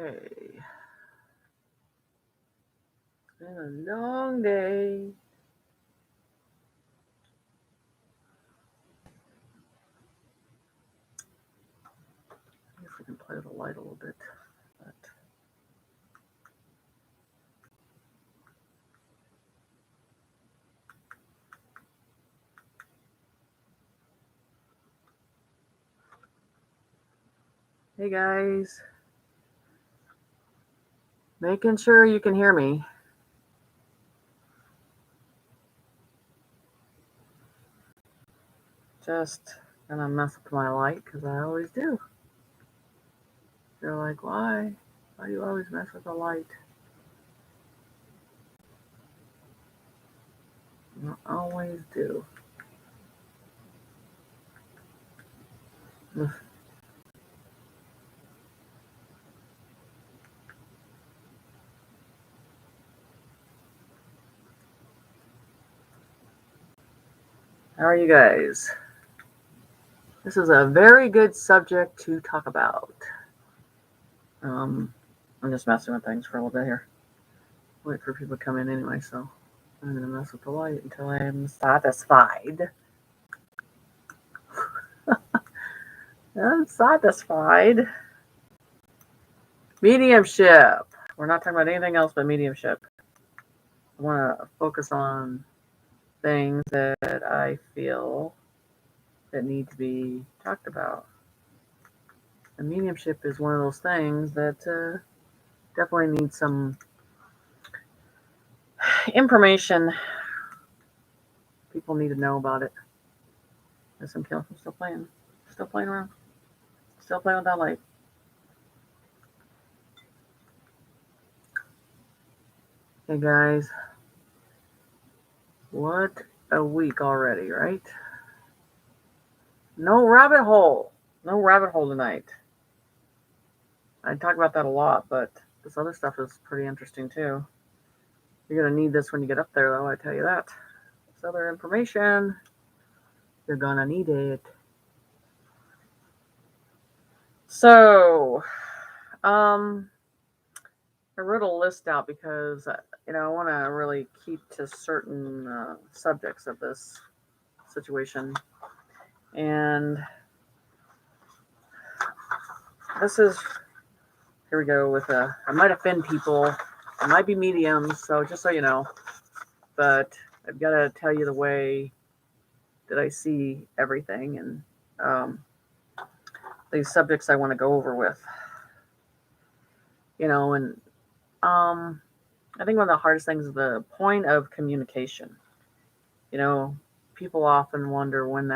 Okay. It's been a long day. I guess we can play with the light a little bit. But hey guys. Making sure you can hear me. Just gonna mess with my light because I always do. You're like, why? Why do you always mess with the light? I always do. How are you guys? This is a very good subject to talk about. I'm just messing with things for a little bit here. Wait for people to come in anyway, so I'm going to mess with the light until I am satisfied. I'm satisfied. Mediumship. We're not talking about anything else but mediumship. I want to focus on things that I feel that need to be talked about. And mediumship is one of those things that definitely needs some information. People need to know about it. There's some kills. I'm still playing around, still playing with that light. Hey guys, what a week already, right? No rabbit hole tonight. I talk about that a lot, but this other stuff is pretty interesting too. You're gonna need this when you get up there, though, I tell you that. This other information, you're gonna need it. So, I wrote a list out because I want to really keep to certain subjects of this situation, and this is, here we go with I might offend people, I might be mediums, so just so you know, but I've got to tell you the way that I see everything, and these subjects I want to go over with, and I think one of the hardest things is the point of communication. People often wonder when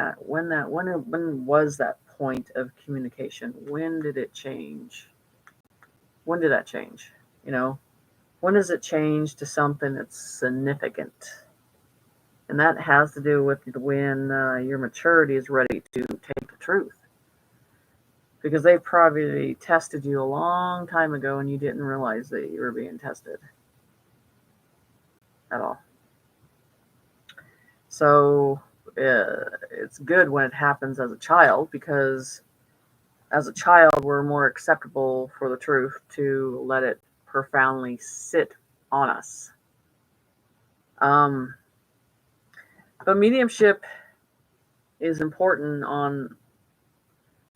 was that point of communication? When did it change? When did that change? When does it change to something that's significant? And that has to do with when your maturity is ready to take the truth. Because they probably tested you a long time ago and you didn't realize that you were being tested at all. So it's good when it happens as a child, because as a child we're more acceptable for the truth to let it profoundly sit on us. But mediumship is important on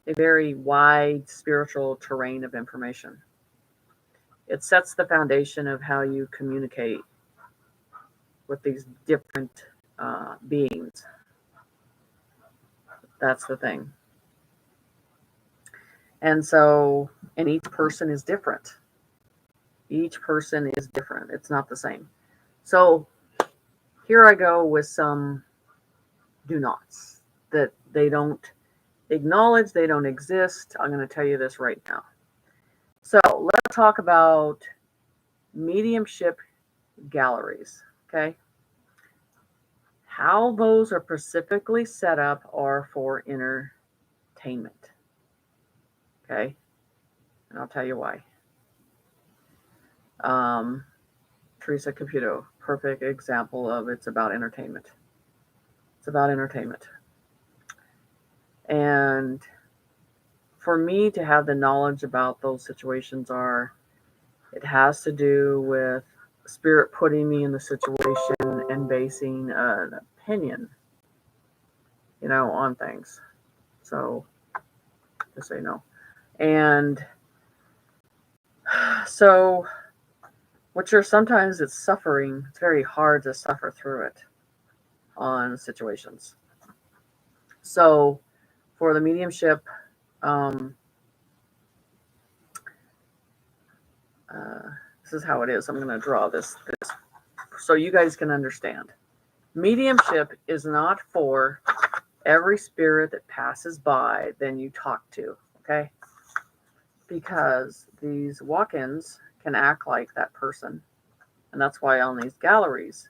a very wide spiritual terrain of information. It sets the foundation of how you communicate with these different beings. That's the thing. And each person is different. Each person is different. It's not the same. So here I go with some do nots that they don't acknowledge, they don't exist. I'm going to tell you this right now. So let's talk about mediumship galleries, okay? How those are specifically set up are for entertainment, okay? And I'll tell you why. Teresa Caputo, perfect example of it's about entertainment. It's about entertainment. And for me to have the knowledge about those situations are It has to do with spirit putting me in the situation and basing an opinion, on things. So, just so you know. And so, sometimes it's suffering. It's very hard to suffer through it on situations. So, for the mediumship, this is how it is. I'm going to draw this so you guys can understand. Mediumship is not for every spirit that passes by, then you talk to, okay? Because these walk-ins can act like that person. And that's why on these galleries,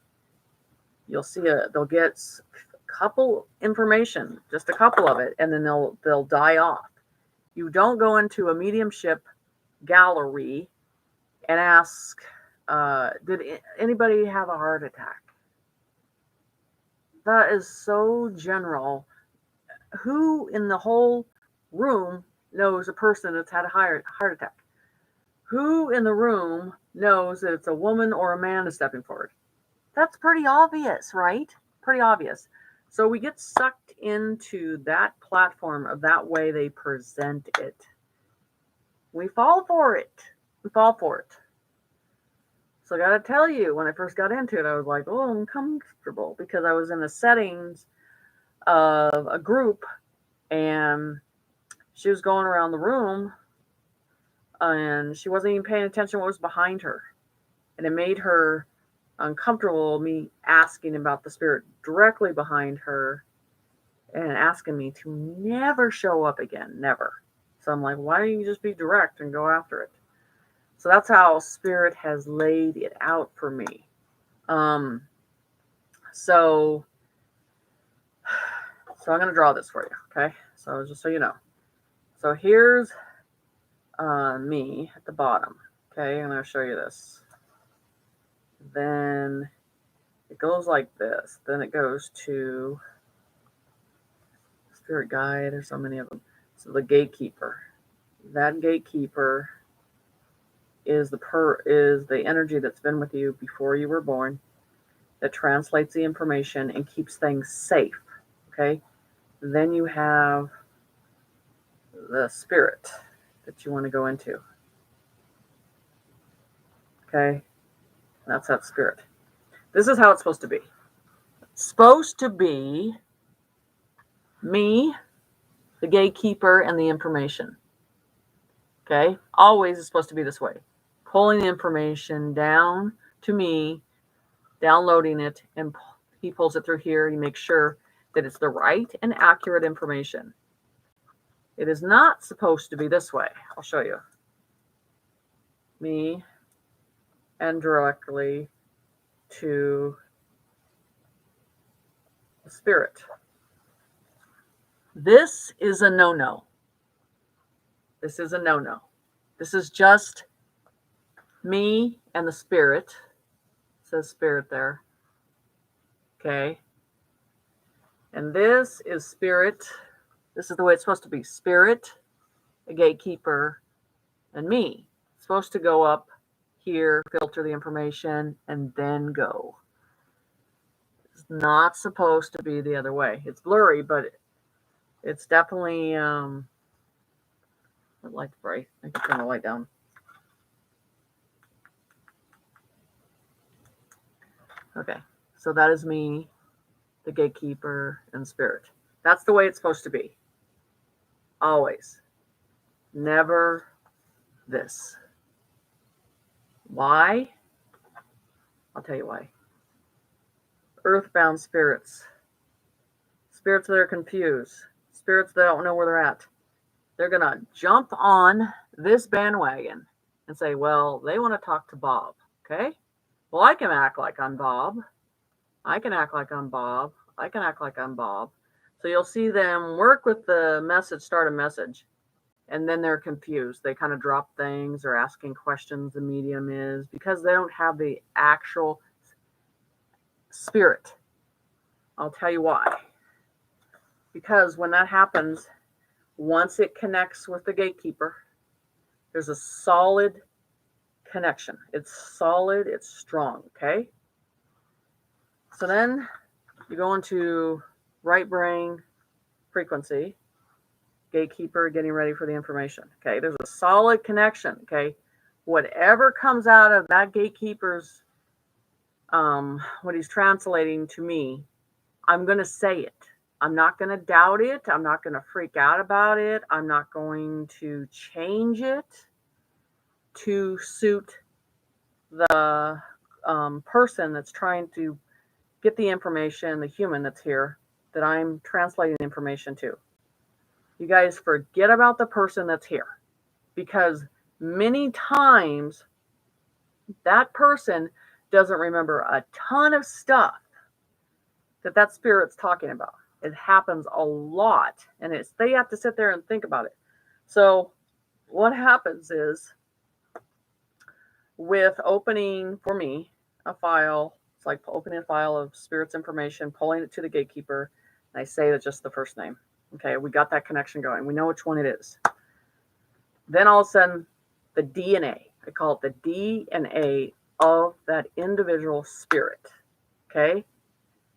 you'll see they'll get a couple information, just a couple of it, and then they'll die off. You don't go into a mediumship gallery and ask, did anybody have a heart attack? That is so general. Who in the whole room knows a person that's had a heart attack? Who in the room knows that it's a woman or a man is stepping forward? That's pretty obvious, right? Pretty obvious. So we get sucked into that platform of that way they present it. We fall for it. So I got to tell you, when I first got into it, I was like, oh, I'm uncomfortable because I was in the settings of a group and she was going around the room and she wasn't even paying attention to what was behind her. And it made her uncomfortable, me asking about the spirit directly behind her and asking me to never show up again, never. So I'm like, why don't you just be direct and go after it? So that's how spirit has laid it out for me. So I'm going to draw this for you, okay? So just so you know. So here's me at the bottom, okay? I'm going to show you this. Then it goes like this. Then it goes to spirit guide. There's so many of them. So the gatekeeper. That gatekeeper is the energy that's been with you before you were born, that translates the information and keeps things safe. Okay. Then you have the spirit that you want to go into. Okay. That's that spirit. This is how it's supposed to be. It's supposed to be me, the gatekeeper, and the information. Okay. Always is supposed to be this way. Pulling the information down to me, downloading it, and he pulls it through here. He makes sure that it's the right and accurate information. It is not supposed to be this way. I'll show you. Me and directly to the spirit. This is a no-no. This is a no-no. This is just me and the spirit. It says spirit there. Okay. And this is spirit. This is the way it's supposed to be. Spirit, a gatekeeper, and me. It's supposed to go up here, filter the information, and then go. It's not supposed to be the other way. It's blurry, but it's definitely the light's bright. I can turn the light down. Okay, so that is me, the gatekeeper, and spirit. That's the way it's supposed to be. Always. Never this. Why? I'll tell you why. Earthbound spirits. Spirits that are confused. Spirits that don't know where they're at. They're going to jump on this bandwagon and say, well, they want to talk to Bob. Okay? Well, I can act like I'm Bob. I can act like I'm Bob. I can act like I'm Bob. So you'll see them work with the message, start a message, and then they're confused. They kind of drop things or asking questions the medium is because they don't have the actual spirit. I'll tell you why. Because when that happens, once it connects with the gatekeeper, there's a solid connection. It's solid, it's strong, okay? So then you go into right brain frequency, gatekeeper getting ready for the information, okay? There's a solid connection, okay? Whatever comes out of that gatekeeper's, what he's translating to me, I'm going to say it. I'm not going to doubt it. I'm not going to freak out about it. I'm not going to change it to suit the person that's trying to get the information, the human that's here, that I'm translating the information to. You guys forget about the person that's here, because many times that person doesn't remember a ton of stuff that spirit's talking about. It happens a lot, and they have to sit there and think about it. So what happens is, with opening, for me, a file, it's like opening a file of spirit's information, pulling it to the gatekeeper, and I say that just the first name. Okay, we got that connection going. We know which one it is. Then all of a sudden, the DNA, I call it the DNA of that individual spirit. Okay?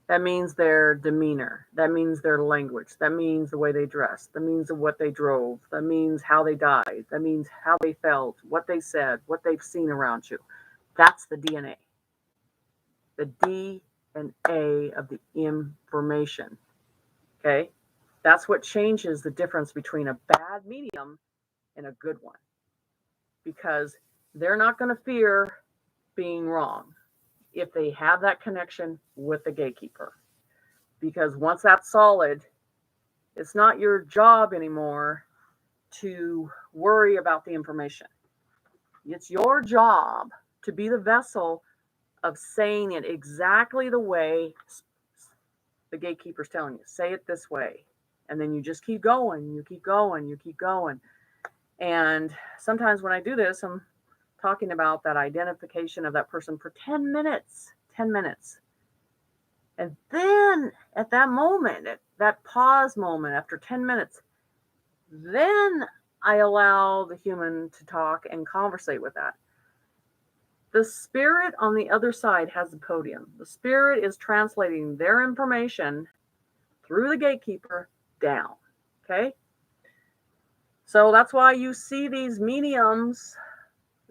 That means their demeanor. That means their language. That means the way they dressed. That means what they drove. That means how they died. That means how they felt, what they said, what they've seen around you. That's the DNA. The DNA of the information. Okay? That's what changes the difference between a bad medium and a good one. Because they're not going to fear being wrong if they have that connection with the gatekeeper. Because once that's solid, it's not your job anymore to worry about the information. It's your job to be the vessel of saying it exactly the way the gatekeeper's telling you. Say it this way. And then you just keep going, you keep going, you keep going. And sometimes when I do this, I'm talking about that identification of that person for 10 minutes. 10 minutes. And then at that moment, at that pause moment after 10 minutes, then I allow the human to talk and conversate with that. The spirit on the other side has the podium. The spirit is translating their information through the gatekeeper down. Okay? So that's why you see these mediums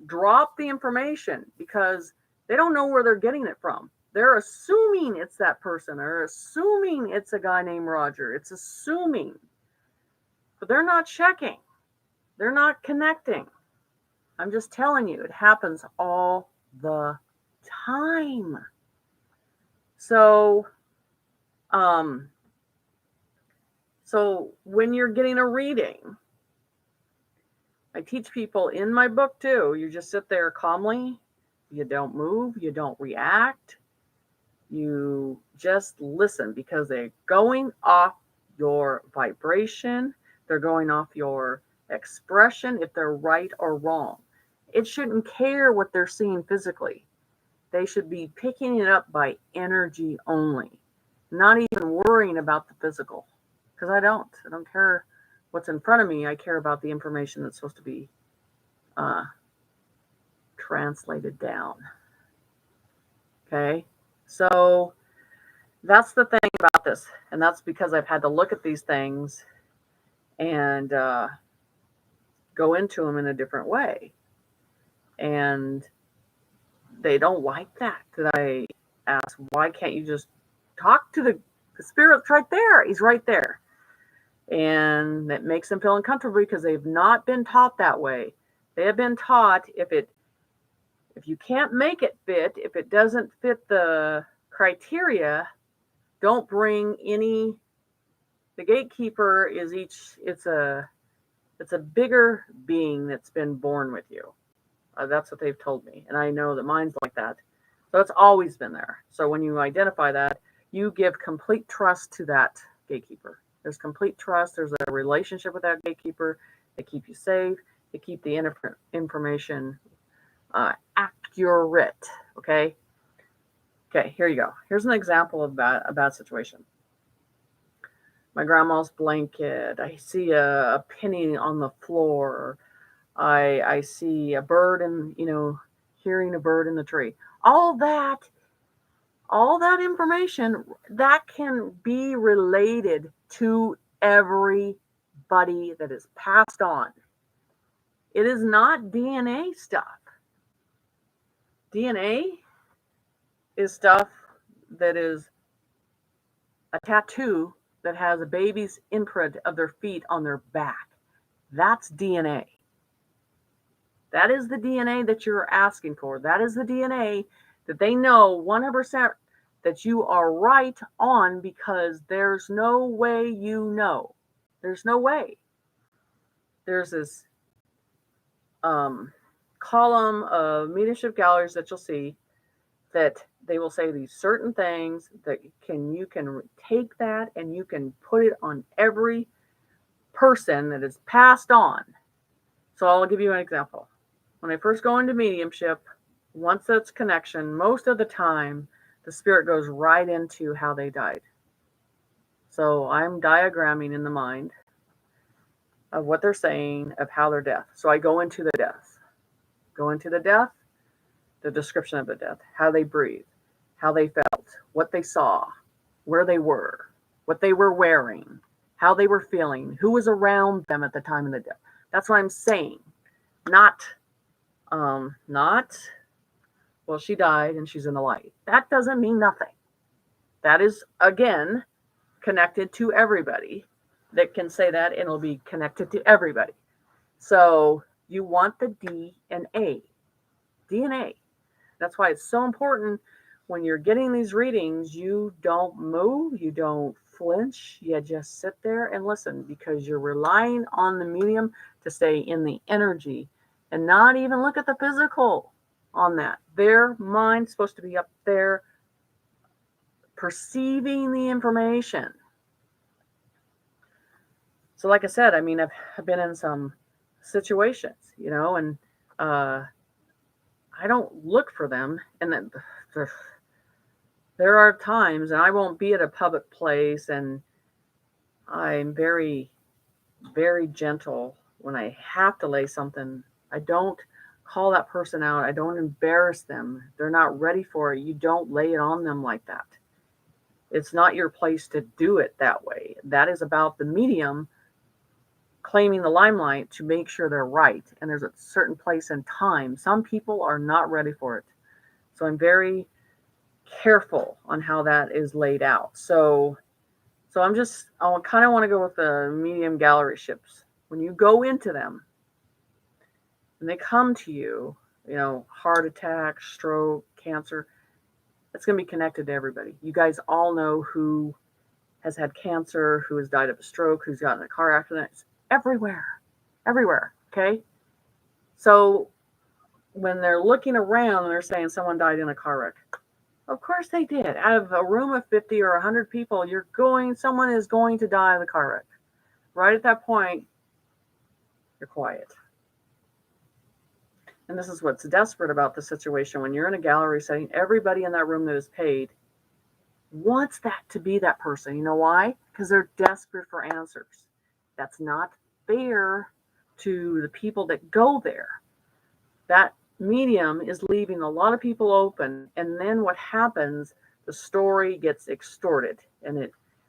drop the information, because they don't know where they're getting it from. They're assuming it's that person. They're assuming it's a guy named Roger. It's assuming. But they're not checking. They're not connecting. I'm just telling you, it happens all the time. So when you're getting a reading, I teach people in my book too, you just sit there calmly. You don't move. You don't react. You just listen, because they're going off your vibration. They're going off your expression, if they're right or wrong. It shouldn't care what they're seeing physically. They should be picking it up by energy only, not even worrying about the physical. Because I don't care what's in front of me. I care about the information that's supposed to be translated down. Okay? So that's the thing about this. And that's because I've had to look at these things and go into them in a different way. And they don't like that I ask, why can't you just talk to the spirit's right there? He's right there. And that makes them feel uncomfortable, because they've not been taught that way. They have been taught, if you can't make it fit, if it doesn't fit the criteria, don't bring any. The gatekeeper is it's a bigger being that's been born with you. That's what they've told me. And I know that mine's like that. So it's always been there. So when you identify that, you give complete trust to that gatekeeper. There's complete trust. There's a relationship with that gatekeeper. They keep you safe. They keep the information accurate. Okay? Okay, here you go. Here's an example of a bad situation. My grandma's blanket. I see a penny on the floor. I see a bird hearing a bird in the tree. All that information, that can be related to everybody that is passed on. It is not DNA stuff. DNA is stuff that is a tattoo that has a baby's imprint of their feet on their back. That's DNA. That is the DNA that you're asking for. That is the DNA that they know 100% that you are right on, because there's no way you know. There's no way. There's this column of mediumship galleries that you'll see that they will say these certain things that you can take that and you can put it on every person that is passed on. So I'll give you an example. When I first go into mediumship, once that's connection, most of the time the spirit goes right into how they died. So I'm diagramming in the mind of what they're saying, of how their death. So I go into the death. Go into the death, the description of the death, how they breathed, how they felt, what they saw, where they were, what they were wearing, how they were feeling, who was around them at the time of the death. That's what I'm saying. Not, well, she died and she's in the light. That doesn't mean nothing. That is, again, connected to everybody that can say that, and it'll be connected to everybody. So you want the DNA. That's why it's so important when you're getting these readings, you don't move, you don't flinch, you just sit there and listen, because you're relying on the medium to stay in the energy and not even look at the physical on that. Their mind's supposed to be up there perceiving the information. So like I said, I mean, I've been in some situations, and I don't look for them. And then there are times, and I won't be at a public place, and I'm very, very gentle when I have to lay something. I don't call that person out. I don't embarrass them. They're not ready for it. You don't lay it on them like that. It's not your place to do it that way. That is about the medium claiming the limelight to make sure they're right. And there's a certain place and time. Some people are not ready for it. So I'm very careful on how that is laid out. So I kind of want to go with the medium gallery ships. When you go into them and they come to you, heart attack, stroke, cancer, it's going to be connected to everybody. You guys all know who has had cancer, who has died of a stroke, who's gotten in a car accident. It's everywhere, okay? So when they're looking around and they're saying someone died in a car wreck, of course they did. Out of a room of 50 or 100 people, someone is going to die in a car wreck. Right at that point, you're quiet. And this is what's desperate about the situation. When you're in a gallery setting, everybody in that room that is paid wants that to be that person. You know why? Because they're desperate for answers. That's not fair to the people that go there. That medium is leaving a lot of people open, and then what happens, the story gets extorted, and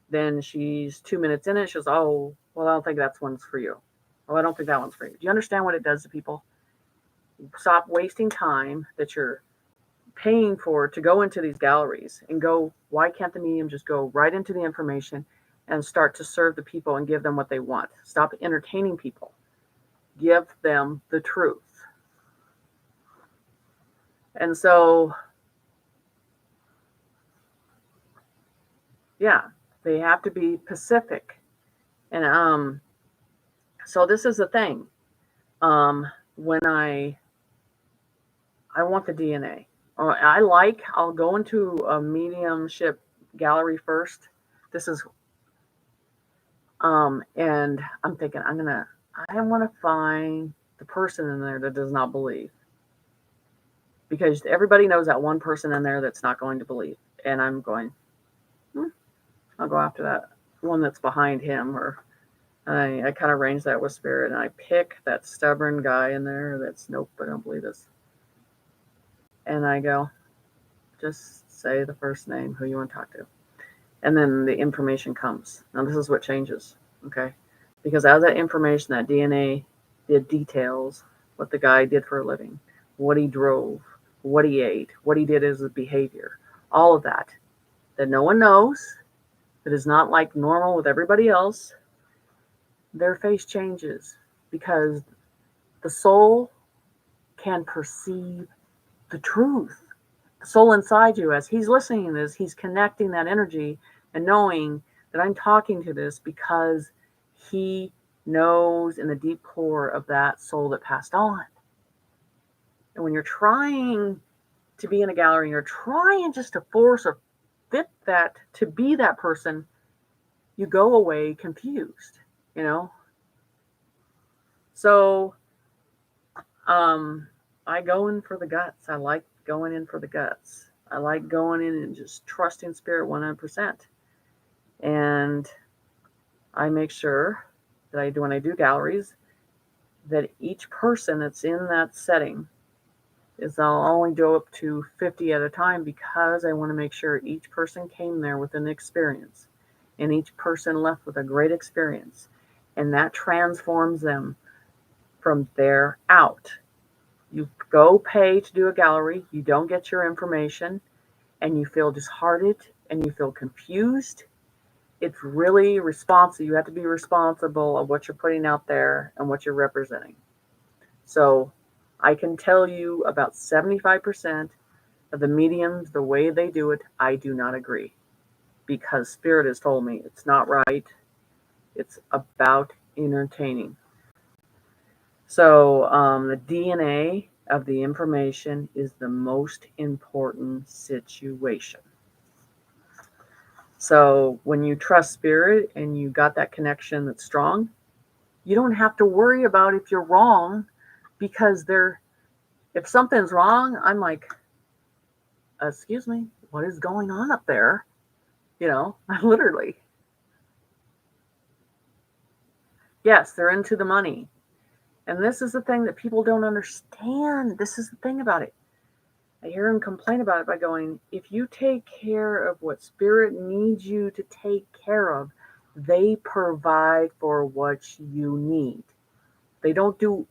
then she's 2 minutes in it, she goes, oh, well, I don't think that one's for you. Oh, I don't think that one's for you. Do you understand what it does to people? Stop wasting time that you're paying for to go into these galleries and go, why can't the medium just go right into the information and start to serve the people and give them what they want? Stop entertaining people. Give them the truth. And so, yeah, they have to be Pacific. And so this is the thing. When I want the DNA. I'll go into a mediumship gallery first. This is, and I'm thinking, I want to find the person in there that does not believe. Because everybody knows that one person in there that's not going to believe. And I'm going, I'll go after that one that's behind him. Or I kind of arrange that with spirit. And I pick that stubborn guy in there that's, nope, I don't believe this. And I go, just say the first name, who you want to talk to. And then the information comes. Now, this is what changes, okay? Because out of that information, that DNA, the details, what the guy did for a living, what he drove, what he ate, what he did as a behavior, all of that no one knows, that is not like normal with everybody else, their face changes because the soul can perceive the truth. The soul inside you, as he's listening to this, he's connecting that energy and knowing that I'm talking to this because he knows in the deep core of that soul that passed on. And when you're trying to be in a gallery, you're trying just to force or fit that to be that person, you go away confused, you know? So I go in for the guts. I like going in for the guts. I like going in and just trusting spirit 100%. And I make sure that when I do galleries, that each person that's in that setting I'll only do up to 50 at a time because I want to make sure each person came there with an experience and each person left with a great experience. And that transforms them from there out. You go pay to do a gallery, you don't get your information, and you feel disheartened and you feel confused. It's really responsible. You have to be responsible of what you're putting out there and what you're representing. So I can tell you about 75% of the mediums, the way they do it, I do not agree. Because Spirit has told me it's not right. It's about entertaining. So the DNA of the information is the most important situation. So when you trust Spirit and you got that connection that's strong, you don't have to worry about if you're wrong, because if something's wrong, I'm like, excuse me, what is going on up there? Literally. Yes, they're into the money. And this is the thing that people don't understand. This is the thing about it. I hear them complain about it by going, if you take care of what Spirit needs you to take care of, they provide for what you need. They don't do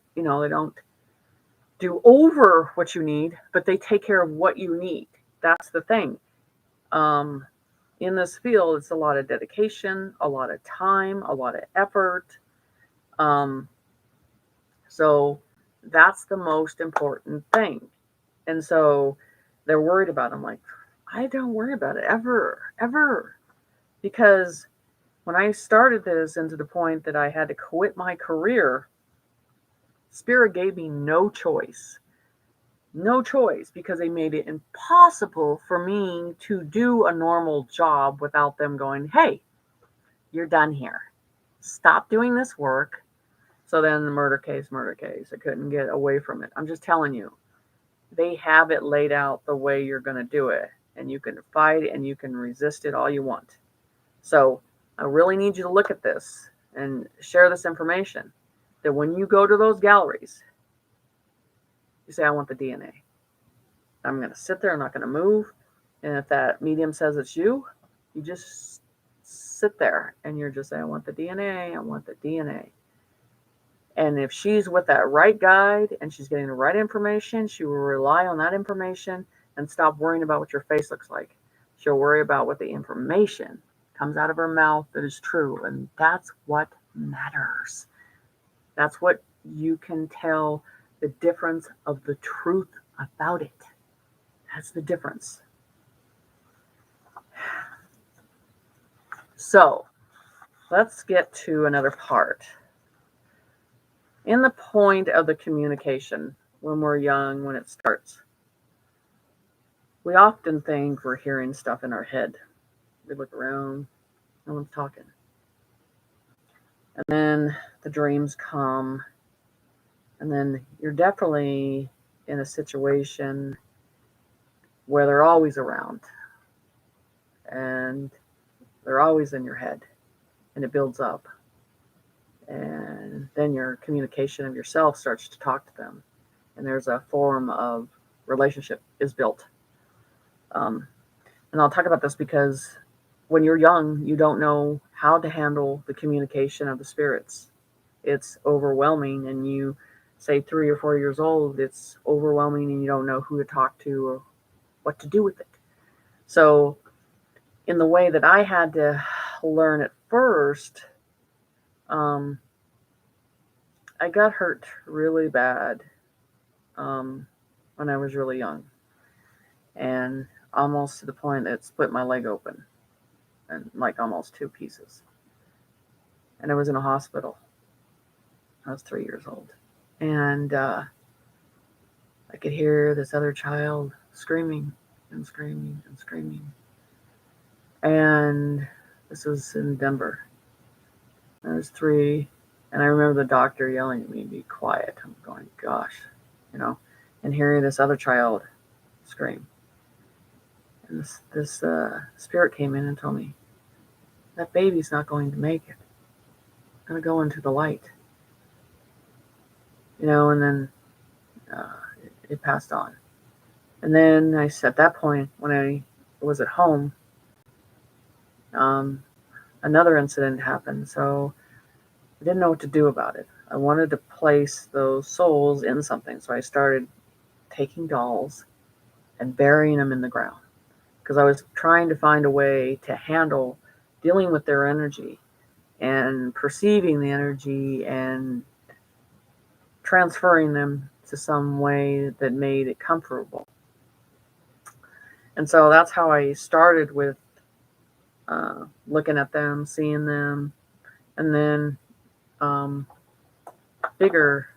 over what you need, but they take care of what you need. That's the thing. In this field, it's a lot of dedication, a lot of time, a lot of effort. So that's the most important thing. And so they're worried about it. I'm like, I don't worry about it ever. Because when I started this, and to the point that I had to quit my career, Spirit gave me no choice. No choice, because they made it impossible for me to do a normal job without them going, hey, you're done here. Stop doing this work. So then the murder case. I couldn't get away from it. I'm just telling you, they have it laid out the way you're going to do it. And you can fight and you can resist it all you want. So I really need you to look at this and share this information. That when you go to those galleries, you say, I want the DNA. I'm going to sit there. I'm not going to move. And if that medium says it's you, you just sit there and you're just saying, I want the DNA. I want the DNA. And if she's with that right guide and she's getting the right information, she will rely on that information and stop worrying about what your face looks like. She'll worry about what the information comes out of her mouth that is true. And that's what matters. That's what you can tell the difference of the truth about it. That's the difference. So let's get to another part. In the point of the communication, when we're young, when it starts, we often think we're hearing stuff in our head. We look around, no one's talking. And then the dreams come, and then you're definitely in a situation where they're always around, and they're always in your head, and it builds up. And then your communication of yourself starts to talk to them. And there's a form of relationship is built. And I'll talk about this because when you're young, you don't know how to handle the communication of the spirits. It's overwhelming, and you say 3 or 4 years old, it's overwhelming, and you don't know who to talk to or what to do with it. So in the way that I had to learn at first, I got hurt really bad when I was really young, and almost to the point that it split my leg open, and like almost 2 pieces. And I was in a hospital. I was 3 years old, and I could hear this other child screaming and screaming and screaming. And this was in Denver. I was 3, and I remember the doctor yelling at me, "Be quiet." I'm going, gosh, and hearing this other child scream. And this spirit came in and told me, that baby's not going to make it. It's going to go into the light. And then it passed on. And then at that point, when I was at home, another incident happened. So I didn't know what to do about it. I wanted to place those souls in something. So I started taking dolls and burying them in the ground, because I was trying to find a way to handle dealing with their energy and perceiving the energy and transferring them to some way that made it comfortable. And so that's how I started with looking at them, seeing them, and then bigger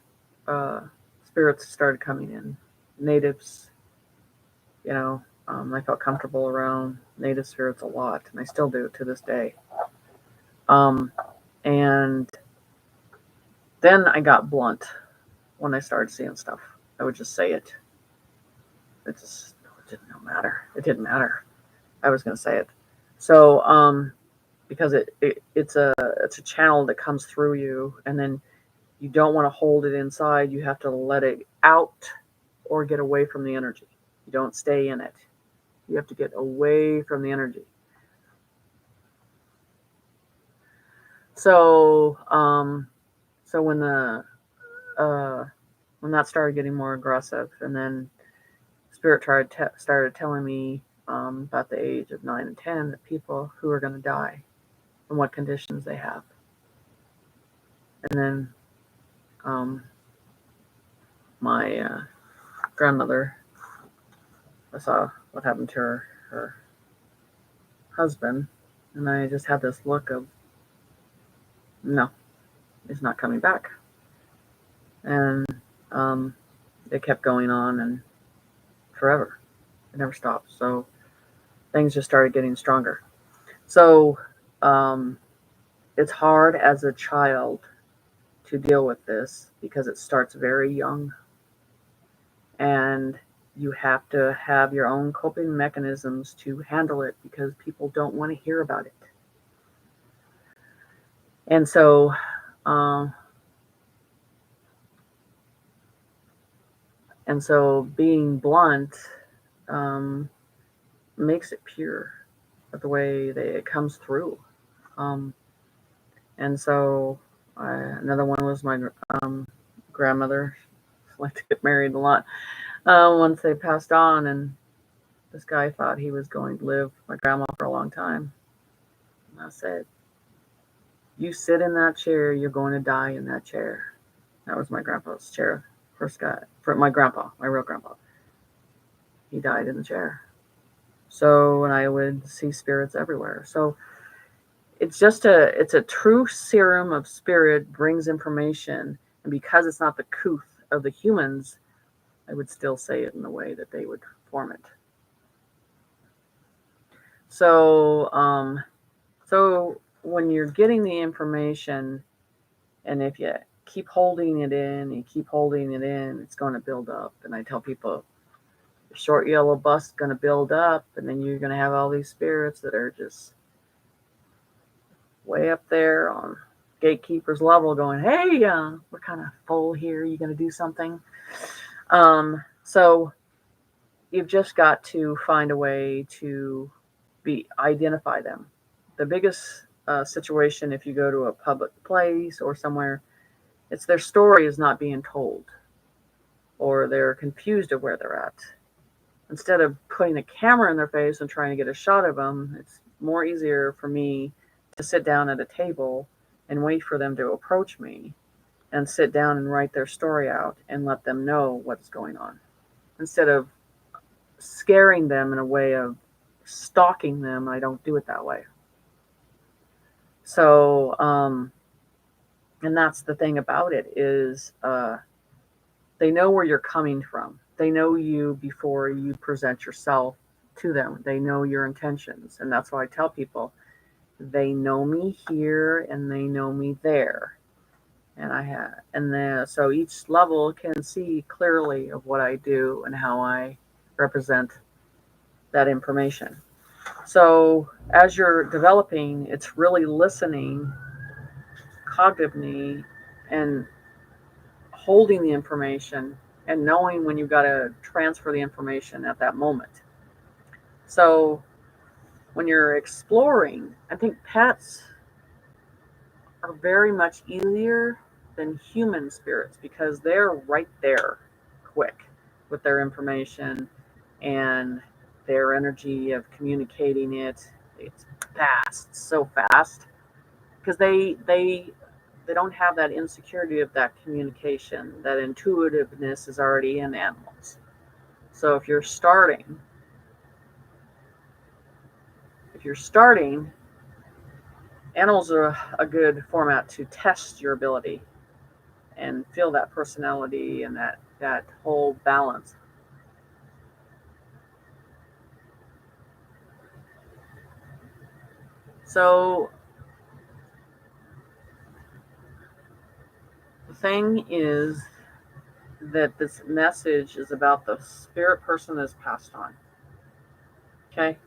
spirits started coming in. Natives, I felt comfortable around native spirits a lot, and I still do to this day. And then I got blunt when I started seeing stuff. I would just say it. It didn't matter. It didn't matter. I was going to say it. So, because it's a channel that comes through you, and then you don't want to hold it inside. You have to let it out or get away from the energy. You don't stay in it. You have to get away from the energy. So, so when that started getting more aggressive, and then Spirit started telling me about the age of 9 and 10 that people who are going to die and what conditions they have. And then my grandmother, I saw what happened to her husband, and I just had this look of, no, he's not coming back. And it kept going on and forever. It never stopped. So things just started getting stronger. So it's hard as a child to deal with this because it starts very young. And you have to have your own coping mechanisms to handle it, because people don't want to hear about it. And so being blunt makes it pure, the way that it comes through. And so another one was my grandmother. She liked to get married a lot. Once they passed on, and this guy thought he was going to live with my grandma for a long time. And I said, you sit in that chair, you're going to die in that chair. That was my grandpa's chair. First guy, for my grandpa, my real grandpa. He died in the chair. So, and I would see spirits everywhere. So it's a true serum of spirit, brings information. And because it's not the couth of the humans, I would still say it in the way that they would form it. So, so when you're getting the information, and if you keep holding it in, it's going to build up. And I tell people, the short yellow bus is going to build up, and then you're going to have all these spirits that are just way up there on gatekeeper's level going, hey, we're kind of full here. You going to do something? So you've just got to find a way to identify them. The biggest situation, if you go to a public place or somewhere, it's their story is not being told, or they're confused of where they're at. Instead of putting a camera in their face and trying to get a shot of them, it's more easier for me to sit down at a table and wait for them to approach me and sit down and write their story out and let them know what's going on, instead of scaring them in a way of stalking them. I don't do it that way. So, and that's the thing about it is they know where you're coming from. They know you before you present yourself to them. They know your intentions. And that's why I tell people, they know me here and they know me there. And so each level can see clearly of what I do and how I represent that information. So as you're developing, it's really listening cognitively and holding the information and knowing when you've got to transfer the information at that moment. So when you're exploring, I think pets are very much easier than human spirits because they're right there quick with their information and their energy of communicating it. It's fast, so fast, because they don't have that insecurity of that communication. That intuitiveness is already in animals. So if you're starting, animals are a good format to test your ability and feel that personality and that whole balance. So the thing is that this message is about the spirit person that's passed on. Okay?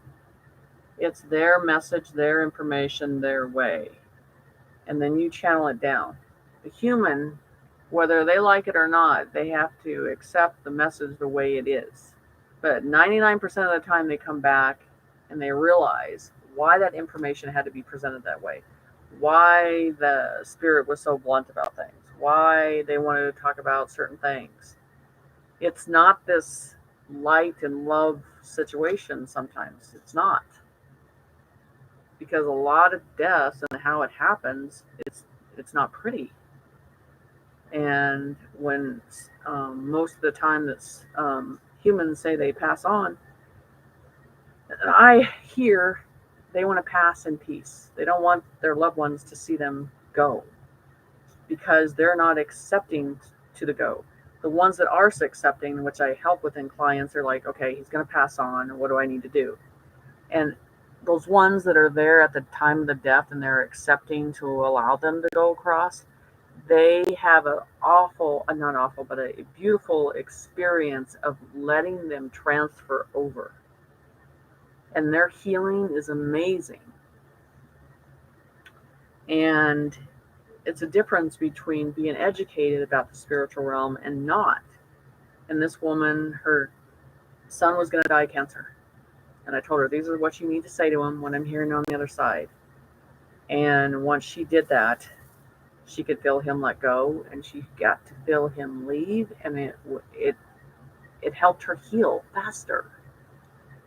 It's their message, their information, their way. And then you channel it down. The human, whether they like it or not, they have to accept the message the way it is. But 99% of the time they come back and they realize why that information had to be presented that way, why the spirit was so blunt about things, why they wanted to talk about certain things. It's not this light and love situation sometimes. It's not. Because a lot of deaths and how it happens, it's not pretty. And when most of the time that humans say they pass on, I hear they want to pass in peace. They don't want their loved ones to see them go because they're not accepting to the go. The ones that are accepting, which I help with in clients, are like, okay, he's going to pass on. What do I need to do? And those ones that are there at the time of the death and they're accepting to allow them to go across, they have a beautiful experience of letting them transfer over. And their healing is amazing. And it's a difference between being educated about the spiritual realm and not. And this woman, her son was going to die of cancer. And I told her, these are what you need to say to him when I'm hearing on the other side. And once she did that, she could feel him let go, and she got to feel him leave, and it helped her heal faster.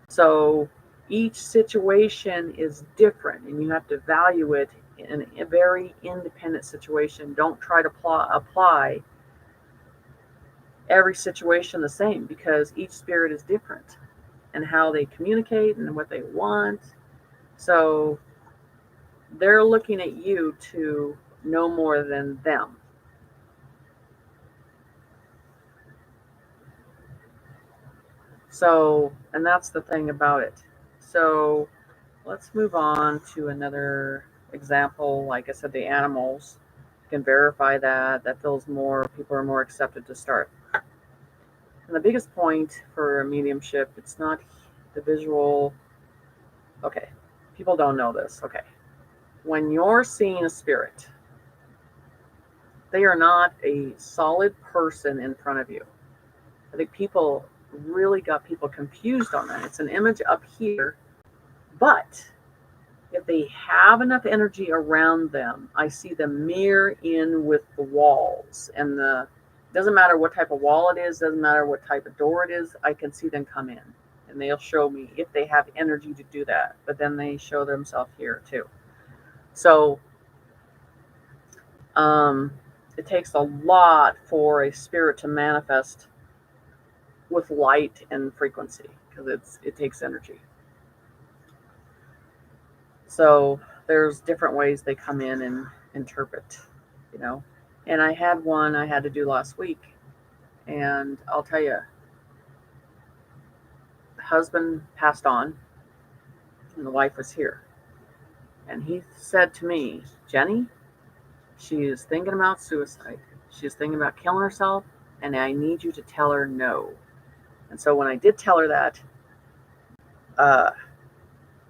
So each situation is different, and you have to value it in a very independent situation. Don't try to apply every situation the same, because each spirit is different and how they communicate and what they want. So they're looking at you to know more than them. So, and that's the thing about it. So let's move on to another example. Like I said, the animals, you can verify that. That feels more, people are more accepted to start. And the biggest point for mediumship, it's not the visual. Okay, people don't know this. Okay, when you're seeing a spirit, they are not a solid person in front of you. I think people really got people confused on that. It's an image up here, but if they have enough energy around them, I see them mirror in with the walls. And doesn't matter what type of wall it is, doesn't matter what type of door it is, I can see them come in. And they'll show me if they have energy to do that. But then they show themselves here too. So it takes a lot for a spirit to manifest with light and frequency, because it takes energy. So there's different ways they come in and interpret, you know. And I had one I had to do last week, and I'll tell you, the husband passed on, and the wife was here. And he said to me, Jenny, she is thinking about suicide. She's thinking about killing herself, and I need you to tell her no. And so when I did tell her that, I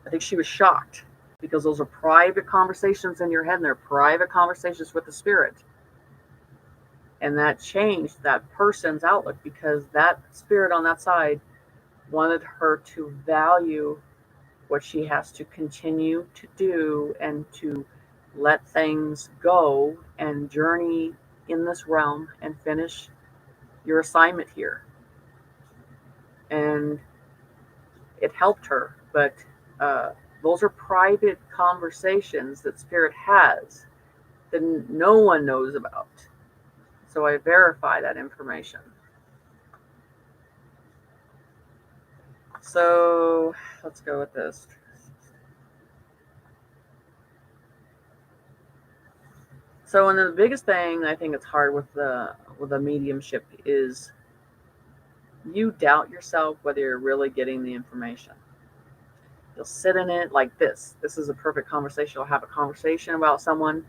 think she was shocked, because those are private conversations in your head, and they're private conversations with the spirit. And that changed that person's outlook, because that spirit on that side wanted her to value what she has to continue to do, and to let things go and journey in this realm and finish your assignment here. And it helped her, but those are private conversations that spirit has that no one knows about. So I verify that information. So let's go with this. So, and the biggest thing I think it's hard with the mediumship is you doubt yourself whether you're really getting the information. You'll sit in it like this. This is a perfect conversation. You'll have a conversation about someone,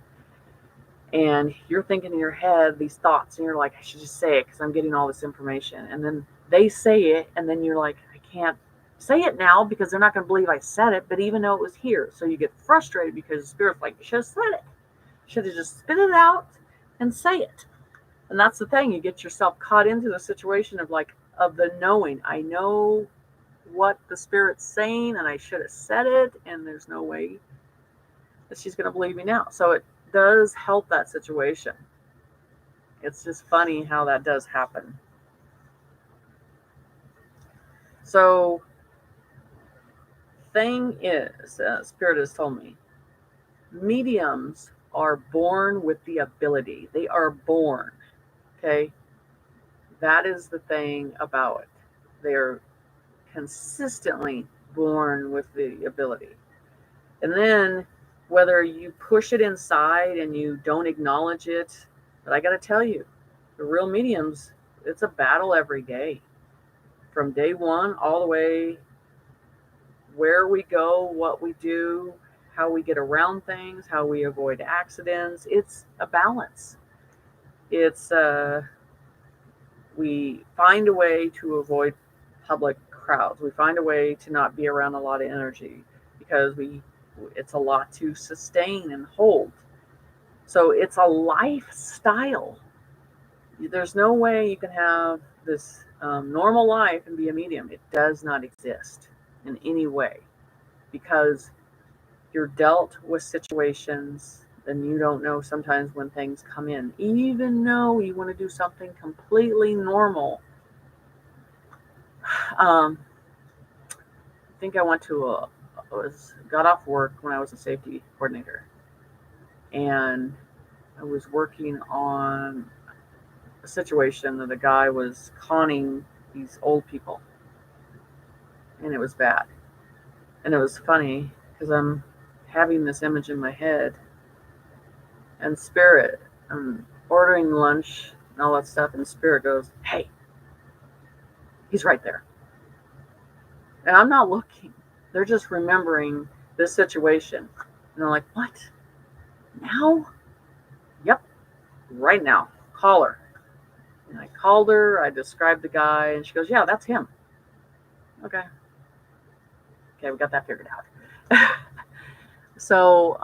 and you're thinking in your head these thoughts, and you're like, I should just say it because I'm getting all this information. And then they say it, and then you're like, I can't say it now because they're not going to believe I said it, but even though it was here. So you get frustrated because the spirit's like, you should have said it. You should have just spit it out and say it. And that's the thing. You get yourself caught into the situation of the knowing. I know what the spirit's saying, and I should have said it, and there's no way that she's going to believe me now. So it does help that situation. It's just funny how that does happen. So thing is, spirit has told me, mediums are born with the ability. They are born. Okay? That is the thing about it. They're consistently born with the ability. And then whether you push it inside and you don't acknowledge it, but I got to tell you, the real mediums, it's a battle every day. From day one all the way, where we go, what we do, how we get around things, how we avoid accidents. It's a balance. It's we find a way to avoid public crowds. We find a way to not be around a lot of energy, because it's a lot to sustain and hold. So it's a lifestyle. There's no way you can have this normal life and be a medium. It does not exist in any way, because you're dealt with situations and you don't know sometimes when things come in. Even though you want to do something completely normal. I think I got off work when I was a safety coordinator, and I was working on a situation that a guy was conning these old people, and it was bad. And it was funny because I'm having this image in my head, and spirit, I'm ordering lunch and all that stuff, and spirit goes, hey, he's right there. And I'm not looking. They're just remembering this situation. And they're like, what? Now? Yep, right now. Call her. And I called her. I described the guy. And she goes, yeah, that's him. Okay, we got that figured out. So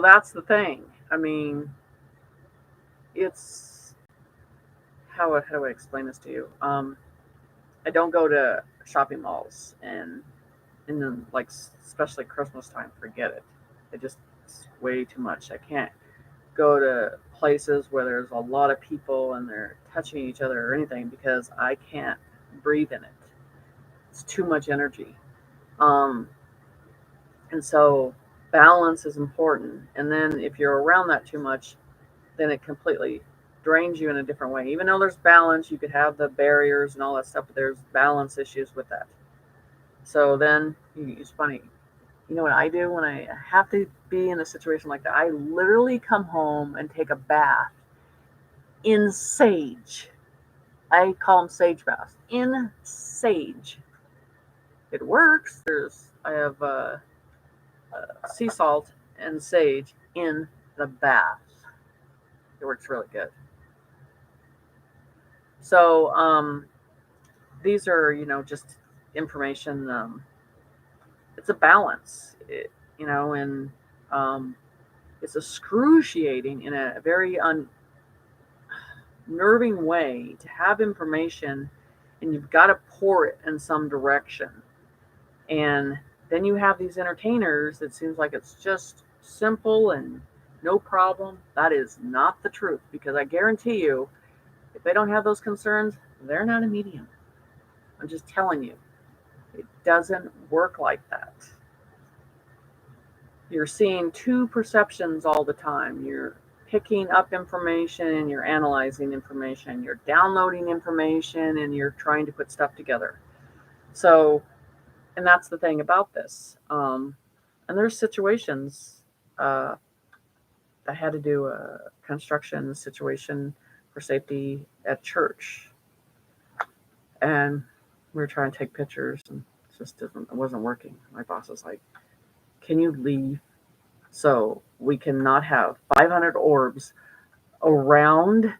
that's the thing. I mean, it's... How do I explain this to you? I don't go to shopping malls, and then like especially Christmas time, forget it. It's way too much. I can't go to places where there's a lot of people and they're touching each other or anything because I can't breathe in it. It's too much energy. Um, and so balance is important. And then if you're around that too much, then it completely drains you in a different way. Even though there's balance, you could have the barriers and all that stuff, but there's balance issues with that. So then it's funny. You know what I do when I have to be in a situation like that? I literally come home and take a bath in sage. I call them sage baths. In sage. It works. I have sea salt and sage in the bath. It works really good. So these are, just information. It's a balance, and it's excruciating in a very unnerving way to have information and you've got to pour it in some direction. And then you have these entertainers that seems like it's just simple and no problem. That is not the truth, because I guarantee you, if they don't have those concerns, they're not a medium. I'm just telling you, it doesn't work like that. You're seeing two perceptions all the time. You're picking up information and you're analyzing information. You're downloading information and you're trying to put stuff together. So, and that's the thing about this. And there's situations. I had to do a construction situation for safety at church, and we were trying to take pictures, and it wasn't working. My boss was like, "Can you leave so we cannot have 500 orbs around,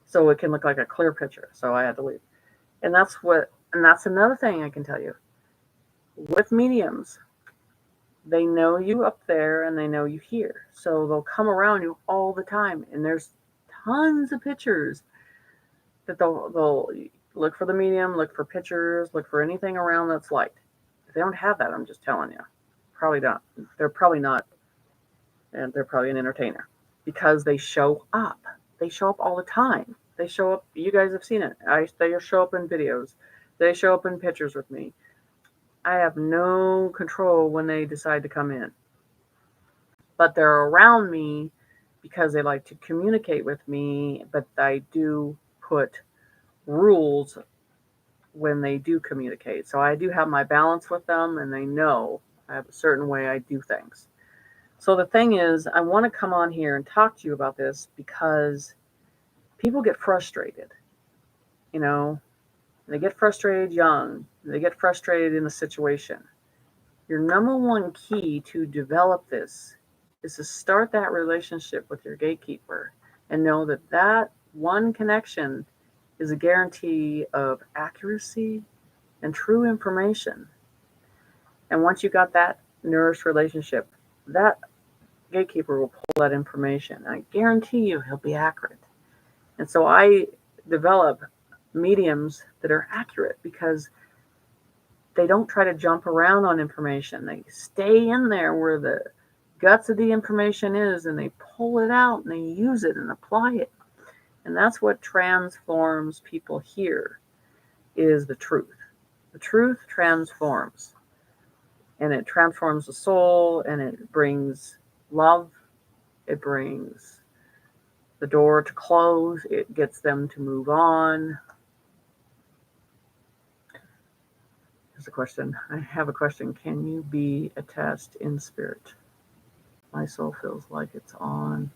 so it can look like a clear picture?" So I had to leave, and that's another thing I can tell you with mediums. They know you up there and they know you here. So they'll come around you all the time. And there's tons of pictures that they'll look for the medium, look for pictures, look for anything around that's light. If they don't have that, I'm just telling you, probably not. They're probably not, and they're probably an entertainer, because they show up. They show up all the time. They show up. You guys have seen it. They show up in videos. They show up in pictures with me. I have no control when they decide to come in. But they're around me because they like to communicate with me, but I do put rules when they do communicate. So I do have my balance with them, and they know I have a certain way I do things. So the thing is, I want to come on here and talk to you about this because people get frustrated, They get frustrated young. They get frustrated in the situation. Your number one key to develop this is to start that relationship with your gatekeeper and know that one connection is a guarantee of accuracy and true information. And once you got that nourished relationship, that gatekeeper will pull that information. I guarantee you he'll be accurate. And so I develop mediums that are accurate because they don't try to jump around on information. They stay in there where the guts of the information is, and they pull it out and they use it and apply it. And that's what transforms people here, is the truth. The truth transforms. And it transforms the soul, and it brings love. It brings the door to close. It gets them to move on. Here's a question. I have a question. Can you be a test in spirit? My soul feels like it's on.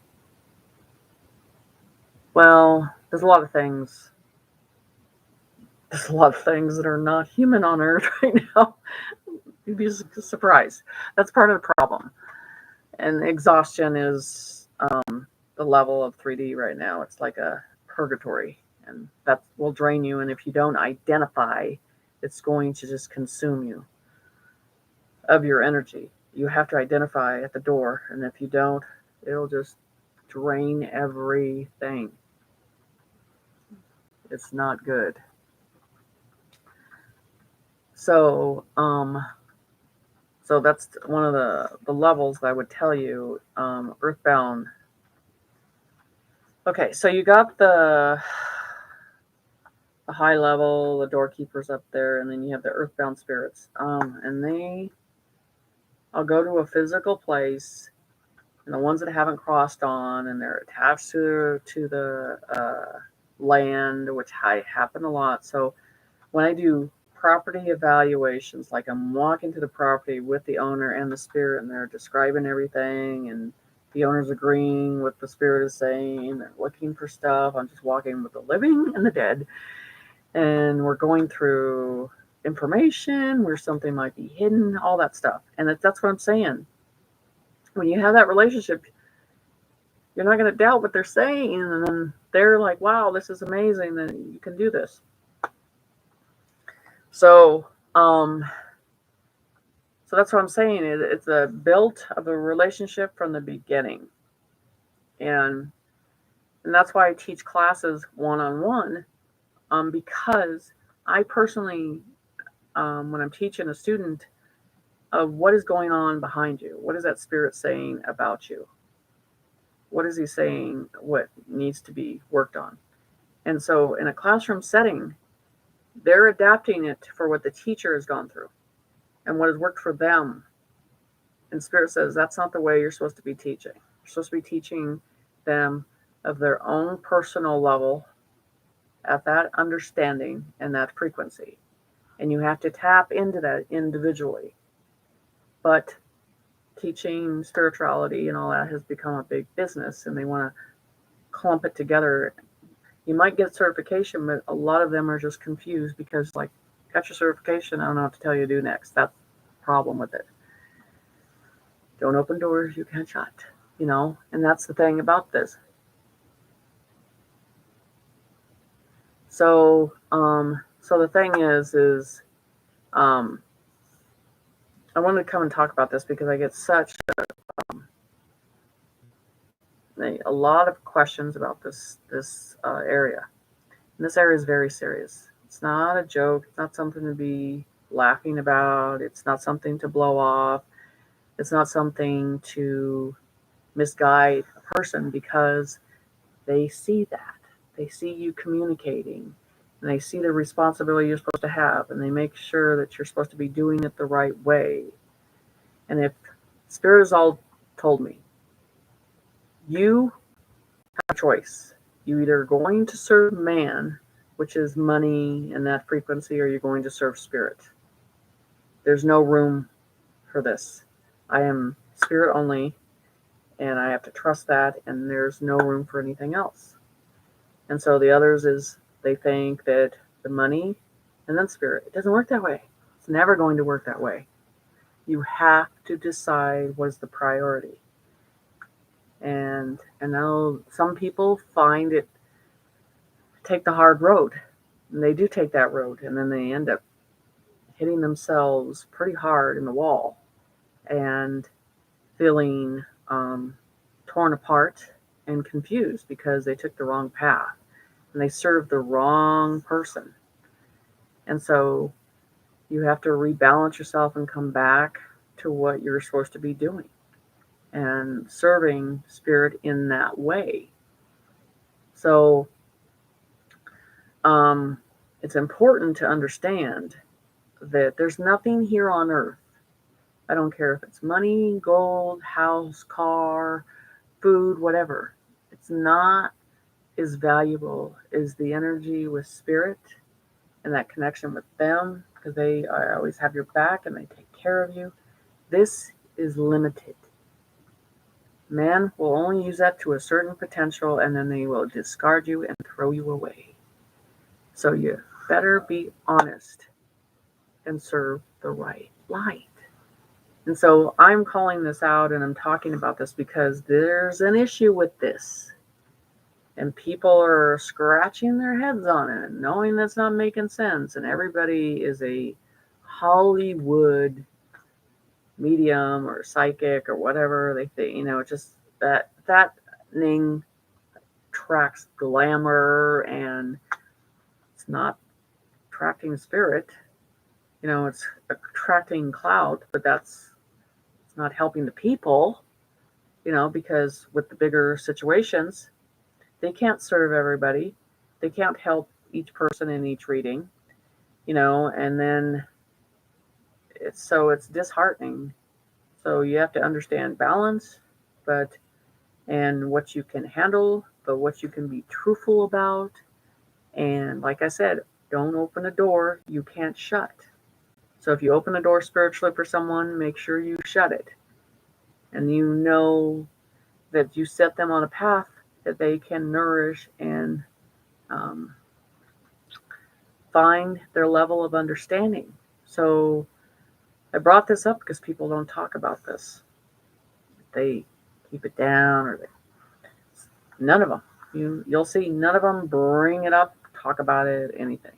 Well, there's a lot of things. There's a lot of things that are not human on Earth right now. You'd be surprised. That's part of the problem. And exhaustion is the level of 3D right now. It's like a purgatory, and that will drain you. And if you don't identify, it's going to just consume you of your energy. You have to identify at the door, and if you don't, it'll just drain everything. It's not good. So, so that's one of the levels that I would tell you, Earthbound. Okay, so you got the high level, the doorkeepers up there, and then you have the Earthbound spirits. And I'll go to a physical place, and the ones that haven't crossed on, and they're attached to the land, which happen a lot. So when I do property evaluations, like I'm walking to the property with the owner and the spirit, and they're describing everything, and the owner's agreeing with the spirit is saying, they're looking for stuff. I'm just walking with the living and the dead, and we're going through information where something might be hidden, all that stuff. And that's what I'm saying. When you have that relationship, you're not going to doubt what they're saying, and then they're like, wow, this is amazing that you can do this. So that's what I'm saying. It's a built of a relationship from the beginning, and that's why I teach classes one-on-one, because I personally, when I'm teaching a student, of what is going on behind you, what is that spirit saying about you? What is he saying? What needs to be worked on? And so, in a classroom setting, they're adapting it for what the teacher has gone through and what has worked for them. And Spirit says that's not the way you're supposed to be teaching. You're supposed to be teaching them of their own personal level at that understanding and that frequency. And you have to tap into that individually. But teaching spirituality and all that has become a big business, and they want to clump it together. You might get certification, but a lot of them are just confused because, like, got your certification, I don't know what to tell you to do next. That's the problem with it. Don't open doors you can't shut, and that's the thing about this. So the thing is I wanted to come and talk about this because I get such a lot of questions about this area. And this area is very serious. It's not a joke. It's not something to be laughing about. It's not something to blow off. It's not something to misguide a person, because they see that. They see you communicating, and they see the responsibility you're supposed to have, and they make sure that you're supposed to be doing it the right way. And if Spirit has all told me, you have a choice. You're either going to serve man, which is money and that frequency, or you're going to serve Spirit. There's no room for this. I am Spirit only, and I have to trust that, and there's no room for anything else. And so the others is they think that the money and then Spirit. It doesn't work that way. It's never going to work that way. You have to decide what is the priority. And I know some people find it, take the hard road, and they do take that road, and then they end up hitting themselves pretty hard in the wall and feeling torn apart and confused because they took the wrong path and they served the wrong person. And so you have to rebalance yourself and come back to what you're supposed to be doing and serving Spirit in that way. So it's important to understand that there's nothing here on earth. I don't care if it's money, gold, house, car, food, whatever. It's not as valuable as the energy with Spirit and that connection with them, because they always have your back and they take care of you. This is limited. Man will only use that to a certain potential, and then they will discard you and throw you away. So you better be honest and serve the right light. And so I'm calling this out, and I'm talking about this because there's an issue with this. And people are scratching their heads on it and knowing that's not making sense. And everybody is a Hollywood medium or psychic or whatever they think, just that thing tracks glamour, and it's not attracting Spirit. It's attracting clout, but it's not helping the people, because with the bigger situations, they can't serve everybody. They can't help each person in each reading, and then it's disheartening. So you have to understand balance, and what you can handle, but what you can be truthful about. And like I said, don't open a door you can't shut. So if you open a door spiritually for someone, make sure you shut it. And that you set them on a path that they can nourish and find their level of understanding. So I brought this up because people don't talk about this. They keep it down, or none of them. You'll see none of them bring it up, talk about it, anything.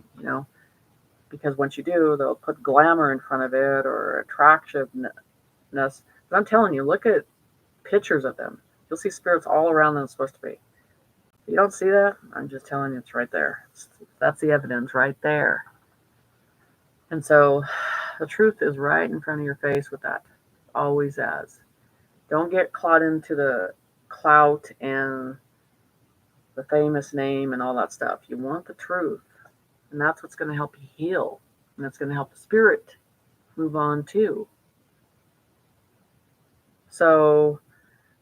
Because once you do, they'll put glamour in front of it or attractiveness. But I'm telling you, look at pictures of them. You'll see spirits all around them supposed to be. If you don't see that, I'm just telling you, it's right there. That's the evidence right there. And so the truth is right in front of your face with that. Always has. Don't get caught into the clout and the famous name and all that stuff. You want the truth. And that's what's going to help you heal. And that's going to help the spirit move on too. So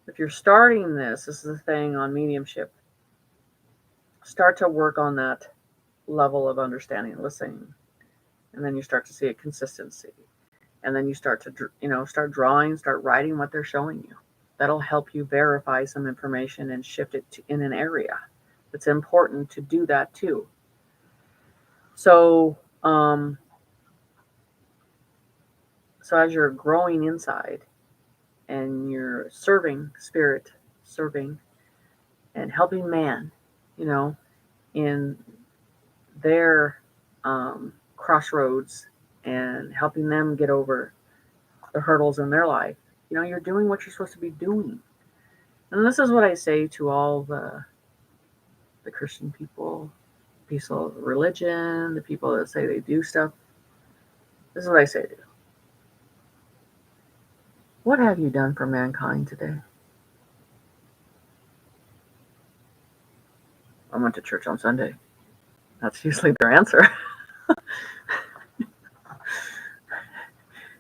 if you're starting this is the thing on mediumship. Start to work on that level of understanding, listening. And then you start to see a consistency. And then you start to, start drawing, start writing what they're showing you. That'll help you verify some information and shift it in an area. It's important to do that too. So, so as you're growing inside and you're serving spirit, and helping man, in their crossroads and helping them get over the hurdles in their life, you're doing what you're supposed to be doing. And this is what I say to all the Christian people, people of religion, the people that say they do stuff. This is what I say to you. What have you done for mankind today? I went to church on Sunday. That's usually their answer.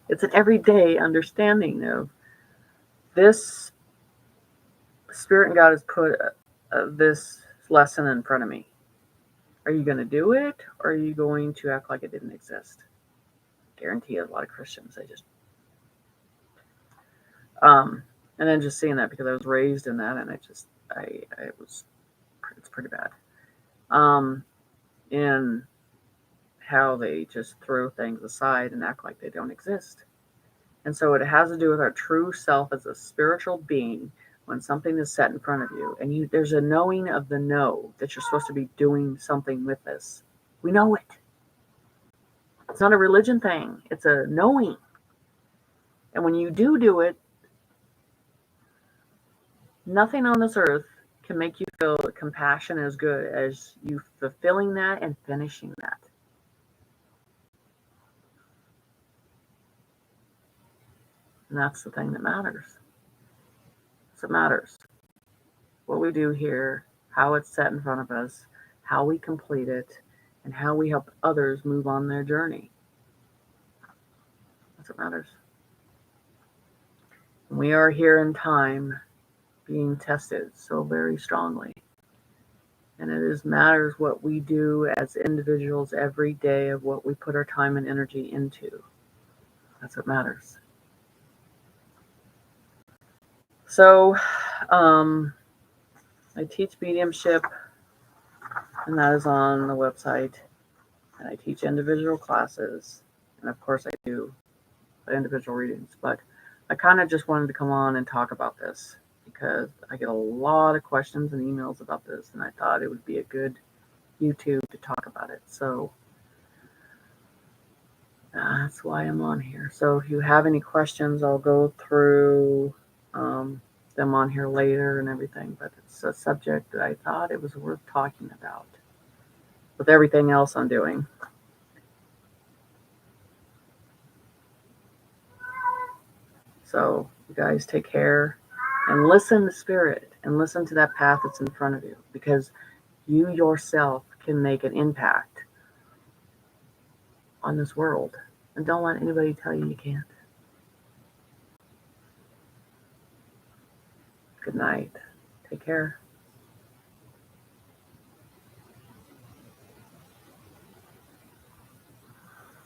It's an everyday understanding of this. Spirit and God has put this lesson in front of me. Are you going to do it, or are you going to act like it didn't exist? I guarantee you, a lot of Christians, they just and then just seeing that, because I was raised in that, and it's pretty bad. In how they just throw things aside and act like they don't exist. And so it has to do with our true self as a spiritual being. When something is set in front of you, and there's a knowing of the know that you're supposed to be doing something with this. We know it. It's not a religion thing. It's a knowing. And when you do it, nothing on this earth can make you feel compassion as good as you fulfilling that and finishing that. And that's the thing that matters. So it matters. What we do here, how it's set in front of us, how we complete it, and how we help others move on their journey. That's what matters. We are here in time being tested so very strongly. And it matters what we do as individuals every day, of what we put our time and energy into. That's what matters. So, I teach mediumship, and that is on the website. And I teach individual classes. And of course I do individual readings. But I kind of just wanted to come on and talk about this, because I get a lot of questions and emails about this, and I thought it would be a good YouTube to talk about it. So that's why I'm on here. So if you have any questions, I'll go through them on here later and everything. But it's a subject that I thought it was worth talking about with everything else I'm doing. So you guys take care and listen to spirit and listen to that path that's in front of you, because you yourself can make an impact on this world. And don't let anybody tell you you can't. Good night. Take care.